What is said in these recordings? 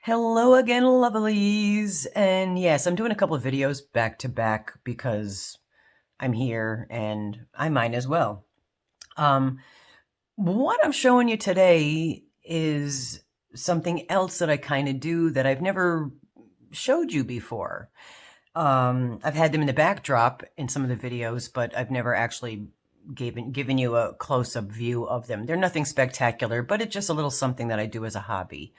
Hello again, lovelies. And yes, I'm doing a couple of videos back to back because I'm here and I might as well. Um, what I'm showing you today is something else that I kind of do that I've never showed you before. I've had them in the backdrop in some of the videos, but I've never actually given you a close-up view of them. They're nothing spectacular, but it's just a little something that I do as a hobby.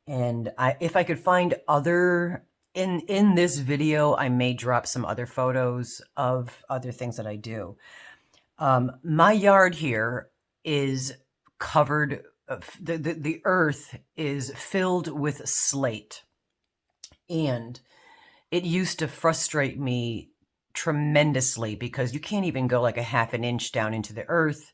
And if I could find other in this video, I may drop some other photos of other things that I do. My yard here is covered. The earth is filled with slate, and it used to frustrate me tremendously because you can't even go like a half an inch down into the earth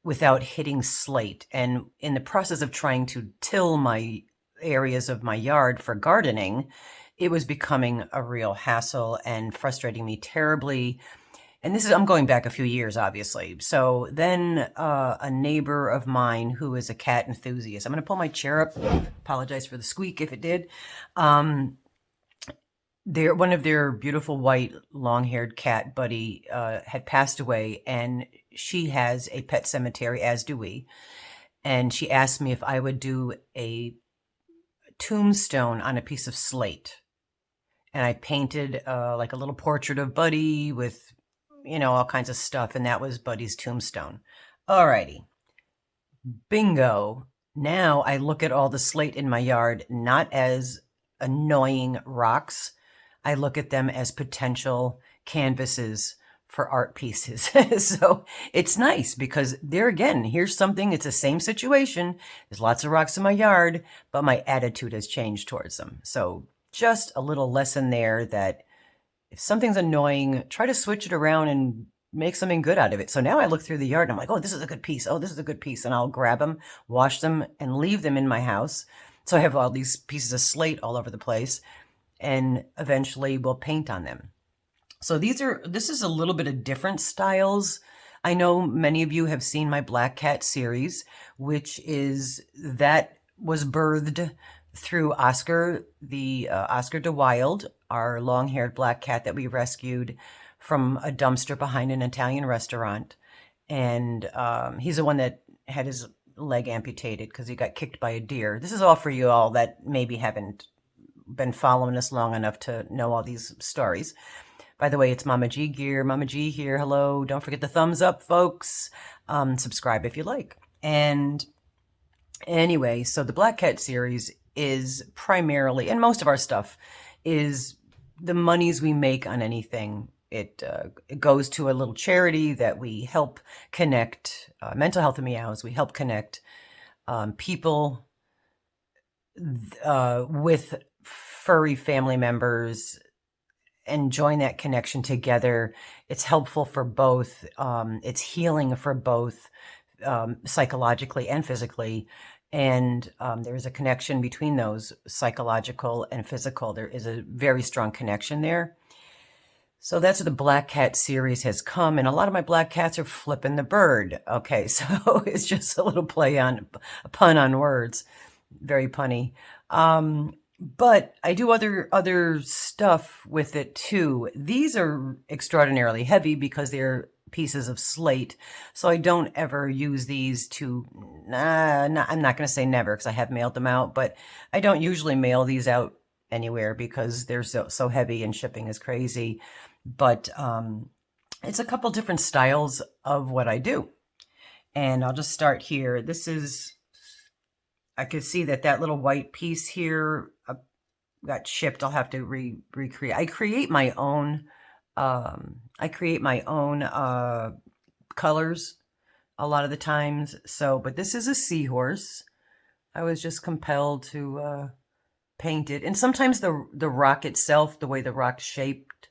without hitting slate. And in the process of trying to till my areas of my yard for gardening, it was becoming a real hassle and frustrating me terribly. And I'm going back a few years, obviously. So then a neighbor of mine who is a cat enthusiast, I'm going to pull my chair up, apologize for the squeak if it did. One of their beautiful white long-haired cat buddy had passed away, and she has a pet cemetery, as do we. And she asked me if I would do a tombstone on a piece of slate. And I painted like a little portrait of Buddy with, all kinds of stuff. And that was Buddy's tombstone. Alrighty. Bingo. Now I look at all the slate in my yard not as annoying rocks. I look at them as potential canvases for art pieces. So it's nice because there again, here's something, it's the same situation. There's lots of rocks in my yard, but my attitude has changed towards them. So just a little lesson there that if something's annoying, try to switch it around and make something good out of it. So now I look through the yard and I'm like, oh, this is a good piece. Oh, this is a good piece. And I'll grab them, wash them, and leave them in my house. So I have all these pieces of slate all over the place, and eventually we'll paint on them. So this is a little bit of different styles. I know many of you have seen my Black Cat series, which was birthed through Oscar, Oscar de Wilde, our long-haired black cat that we rescued from a dumpster behind an Italian restaurant. And he's the one that had his leg amputated because he got kicked by a deer. This is all for you all that maybe haven't been following us long enough to know all these stories. By the way, it's MamaG gear. MamaG here. Hello. Don't forget the thumbs up, folks. Subscribe if you like. And anyway, so the Black Cat series is primarily, and most of our stuff is the monies we make on anything. It goes to a little charity that we help connect mental health and Meows. We help connect people with furry family members and join that connection together. It's helpful for both. It's healing for both psychologically and physically. And there is a connection between those, psychological and physical. There is a very strong connection there. So that's where the Black Cat series has come. And a lot of my black cats are flipping the bird. Okay, so it's just a little a pun on words. Very punny. But I do other stuff with it too. These are extraordinarily heavy because they're pieces of slate. So I don't ever use these to, I'm not going to say never because I have mailed them out, but I don't usually mail these out anywhere because they're so heavy and shipping is crazy. But it's a couple different styles of what I do. And I'll just start here. I could see that little white piece here got shipped. I'll have to recreate. I create my own. Colors a lot of the times. So, but this is a seahorse. I was just compelled to paint it, and sometimes the rock itself, the way the rock's shaped,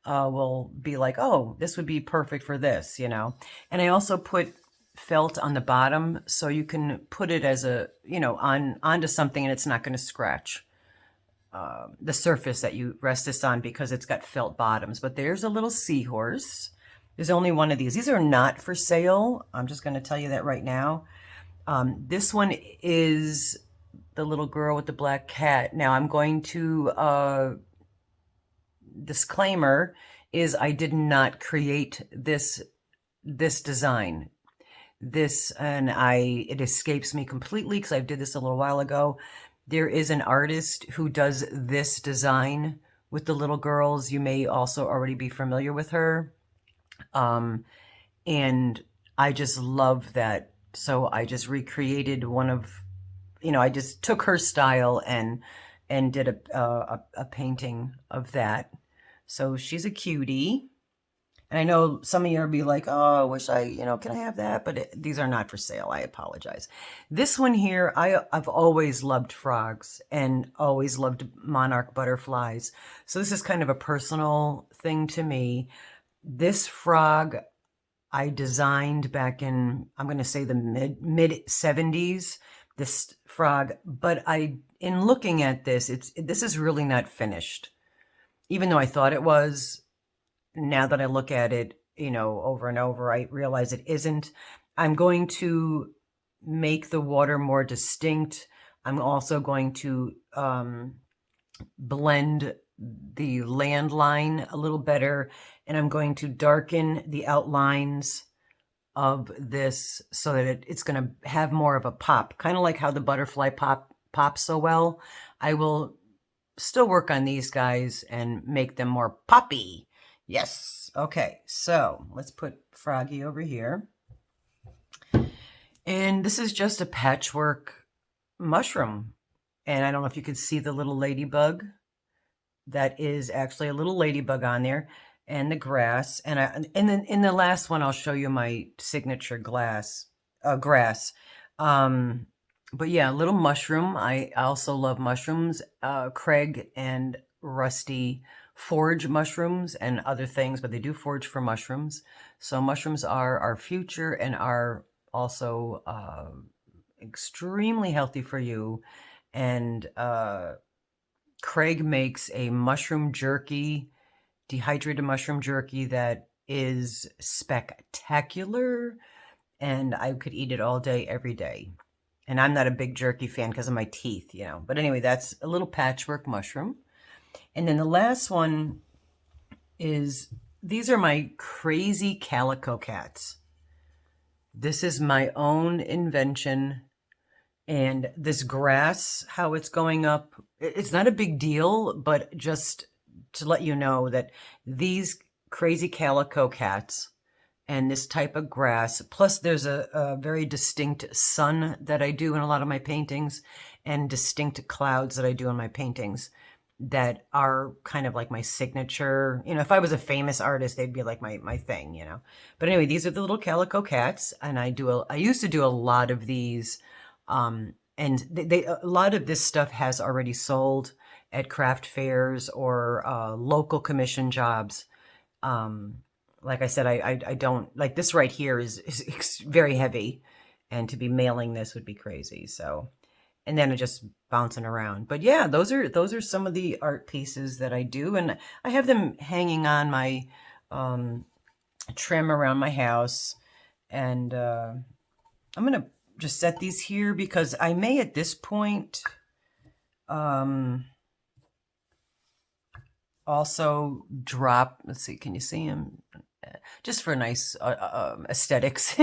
will be like, oh, this would be perfect for this, And I also put felt on the bottom so you can put it as onto something and it's not going to scratch the surface that you rest this on because it's got felt bottoms. But there's a little seahorse. There's only one of these. These are not for sale. I'm just going to tell you that right now. This one is the little girl with the black cat. Now I'm going to, disclaimer is I did not create this design. It escapes me completely because I did this a little while ago. There is an artist who does this design with the little girls. You may also already be familiar with her. And I just love that. So I just recreated one of, I just took her style and did a painting of that. So she's a cutie. And I know some of you will be like, oh, I wish can I have that? But these are not for sale. I apologize. This one here, I've always loved frogs and always loved monarch butterflies. So this is kind of a personal thing to me. This frog I designed back in, I'm going to say the mid 70s, this frog. But in looking at this, this is really not finished. Even though I thought it was. Now that I look at it, over and over, I realize it isn't. I'm going to make the water more distinct. I'm also going to blend the landline a little better, and I'm going to darken the outlines of this so that it's going to have more of a pop, kind of like how the butterfly pops so well. I will still work on these guys and make them more poppy. Yes. Okay. So let's put Froggy over here. And this is just a patchwork mushroom. And I don't know if you could see the little ladybug. That is actually a little ladybug on there, and the grass. And then in the last one, I'll show you my signature grass. But yeah, little mushroom. I also love mushrooms. Craig and Rusty forage mushrooms and other things, but they do forage for mushrooms. So mushrooms are our future and are also extremely healthy for you. And Craig makes a mushroom jerky, dehydrated mushroom jerky that is spectacular, and I could eat it all day, every day. And I'm not a big jerky fan because of my teeth, But anyway, that's a little patchwork mushroom. And then the last one is, these are my crazy Calico Cats. This is my own invention. And this grass, how it's going up, it's not a big deal, but just to let you know that these crazy Calico Cats and this type of grass, plus there's a very distinct sun that I do in a lot of my paintings and distinct clouds that I do in my paintings that are kind of like my signature. If I was a famous artist, they'd be like my thing, But anyway, these are the little Calico Cats, and I used to do a lot of these, and a lot of this stuff has already sold at craft fairs or local commission jobs. Like I said, I don't like this right here is very heavy, and to be mailing this would be crazy. So. And then just bouncing around. But yeah, those are some of the art pieces that I do. And I have them hanging on my trim around my house. And I'm going to just set these here because I may at this point also drop, let's see, can you see them? Just for nice aesthetics.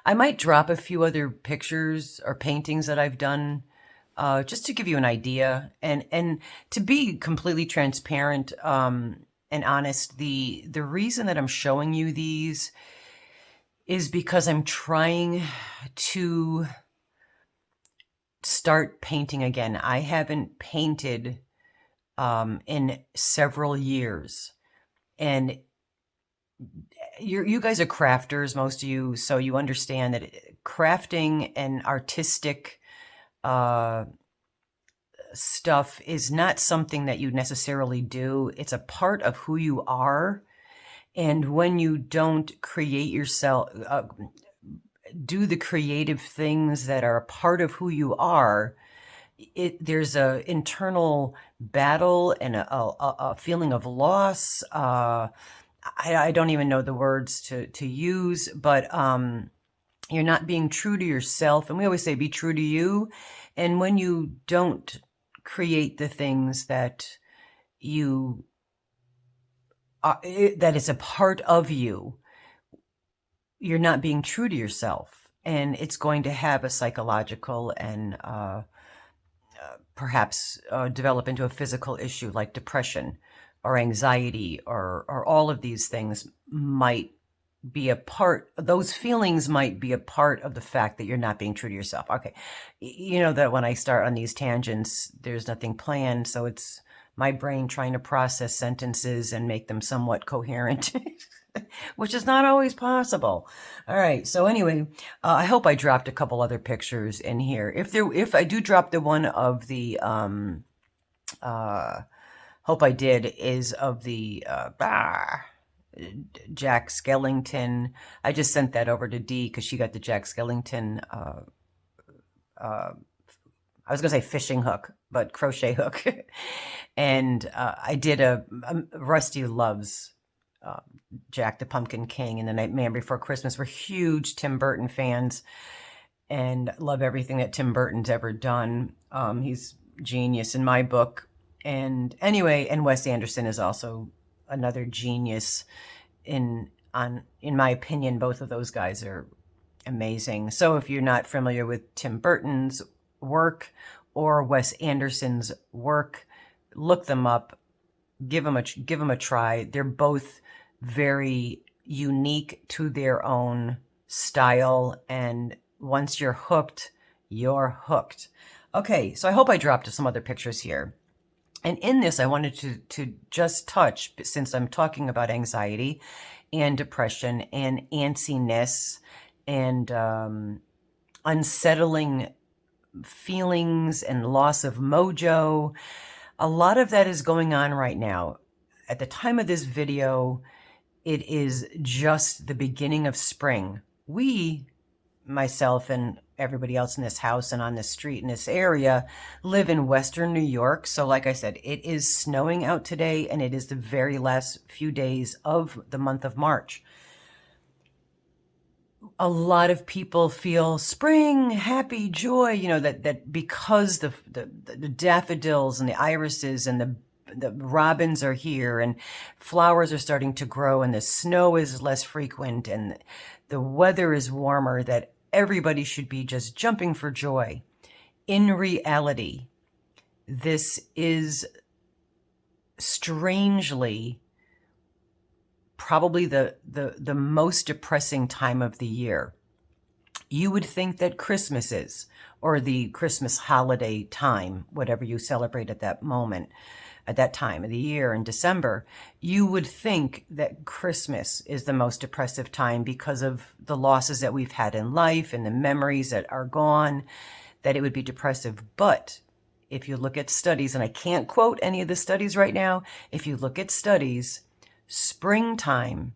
I might drop a few other pictures or paintings that I've done just to give you an idea. And to be completely transparent and honest, the reason that I'm showing you these is because I'm trying to start painting again. I haven't painted in several years. And you guys are crafters, most of you, so you understand that crafting and artistic stuff is not something that you necessarily do. It's a part of who you are. And when you don't create yourself, do the creative things that are a part of who you are, there's a internal battle and a feeling of loss. I don't even know the words to use, but you're not being true to yourself. And we always say, be true to you. And when you don't create the things that you that is a part of you, you're not being true to yourself, and it's going to have a psychological and perhaps develop into a physical issue like depression or anxiety, or all of these things might be a part, those feelings might be a part of the fact that you're not being true to yourself. Okay. You know that when I start on these tangents, there's nothing planned. So it's my brain trying to process sentences and make them somewhat coherent, which is not always possible. All right. So anyway, I hope I dropped a couple other pictures in here. If I do drop the one of the, hope I did, is of the, Jack Skellington. I just sent that over to Dee because she got the Jack Skellington, I was going to say fishing hook, but crochet hook. And I did Rusty loves Jack the Pumpkin King and The Nightmare Before Christmas. We're huge Tim Burton fans and love everything that Tim Burton's ever done. He's genius in my book. And anyway, and Wes Anderson is also another genius in my opinion. Both of those guys are amazing. So if you're not familiar with Tim Burton's work or Wes Anderson's work, look them up, give them a try. They're both very unique to their own style, and once you're hooked, you're hooked. Okay, so I hope I dropped some other pictures here. And in this, I wanted to just touch, since I'm talking about anxiety and depression and antsiness and unsettling feelings and loss of mojo. A lot of that is going on right now. At the time of this video, it is just the beginning of spring. We, myself and everybody else in this house and on this street in this area, live in Western New York. So like I said, it is snowing out today, and it is the very last few days of the month of March. A lot of people feel spring, happy, joy, you know, that because the daffodils and the irises and the robins are here and flowers are starting to grow and the snow is less frequent and the weather is warmer, that everybody should be just jumping for joy. In reality, this is strangely probably the most depressing time of the year. You would think that Christmas is, or the Christmas holiday time, whatever you celebrate at that moment, at that time of the year in December, you would think that Christmas is the most depressive time because of the losses that we've had in life and the memories that are gone, that it would be depressive. But if you look at studies, and I can't quote any of the studies right now, if you look at studies, springtime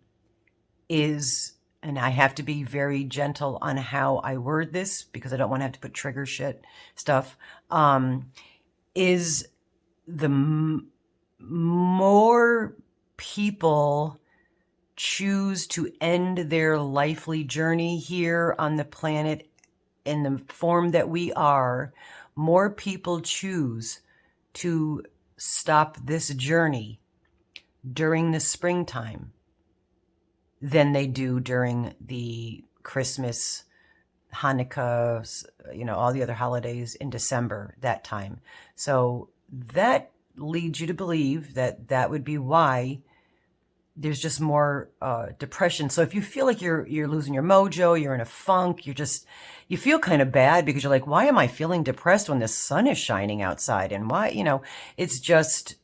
is, and I have to be very gentle on how I word this because I don't want to have to put trigger stuff, is the more people choose to end their lively journey here on the planet in the form that we are, more people choose to stop this journey during the springtime than they do during the Christmas, Hanukkah, you know, all the other holidays in December, that time. So that leads you to believe that that would be why there's just more depression. So if you feel like you're losing your mojo, you're in a funk, you feel kind of bad because you're like, why am I feeling depressed when the sun is shining outside? And why, you know, it's just,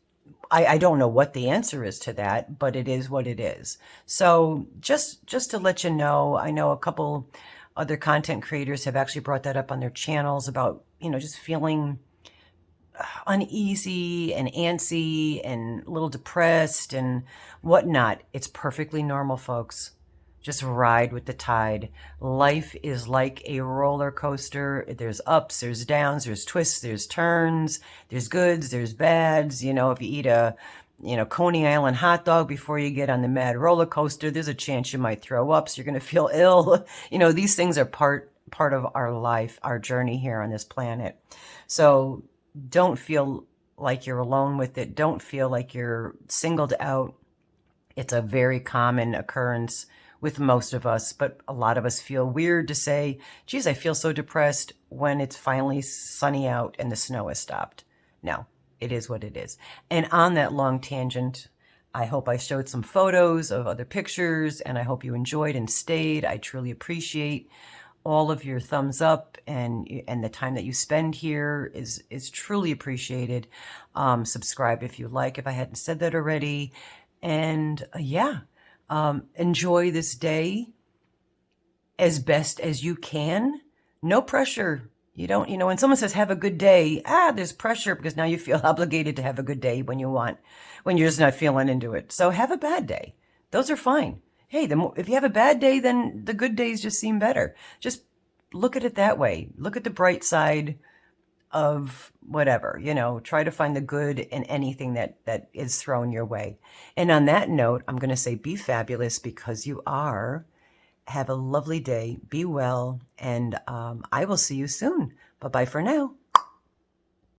I don't know what the answer is to that, but it is what it is. So just to let you know, I know a couple other content creators have actually brought that up on their channels about, you know, just feeling uneasy and antsy and a little depressed and whatnot. It's perfectly normal, folks. Just ride with the tide. Life is like a roller coaster. There's ups, there's downs, there's twists, there's turns, there's goods, there's bads. You know, if you eat a, you know, Coney Island hot dog before you get on the mad roller coaster, there's a chance you might throw up, so you're going to feel ill. You know, these things are part part of our life, our journey here on this planet. So don't feel like you're alone with it. Don't feel like you're singled out. It's a very common occurrence with most of us, but a lot of us feel weird to say, geez, I feel so depressed when it's finally sunny out and the snow has stopped. No, it is what it is. And on that long tangent, I hope I showed some photos of other pictures, and I hope you enjoyed and stayed. I truly appreciate all of your thumbs up, and the time that you spend here is truly appreciated. Subscribe if you like, if I hadn't said that already. And enjoy this day as best as you can. No pressure. You don't, when someone says have a good day, there's pressure because now you feel obligated to have a good day when you're just not feeling into it. So have a bad day. Those are fine. Hey, if you have a bad day, then the good days just seem better. Just look at it that way. Look at the bright side of whatever, try to find the good in anything that is thrown your way. And on that note, I'm going to say be fabulous because you are. Have a lovely day. Be well. And I will see you soon. Bye-bye for now.